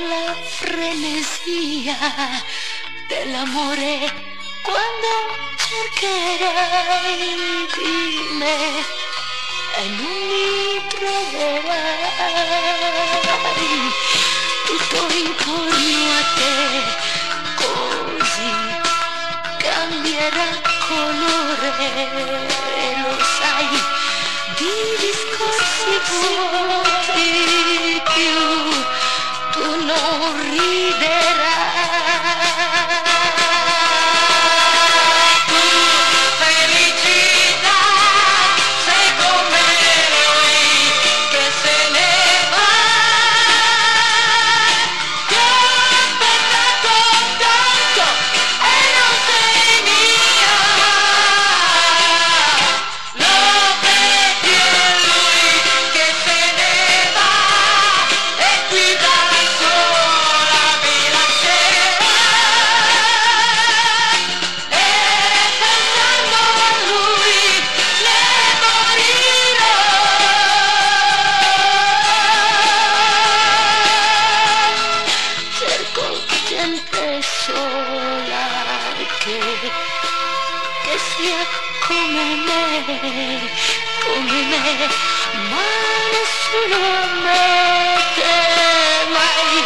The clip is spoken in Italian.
la frenesia dell'amore quando cercherai di me e non mi troverai tutto intorno a te, così cambierà colore, lo sai, di discorsi vuoti più tu non riderai. Tu felicità, sei come lui che se ne va. Ti ho aspettato tanto e non sei mia. Lopez è lui che se ne va e qui da sola mi lascerà. E pensando a lui ne morirò. Cerco gente sola che sia come me, ma nessuno ammette mai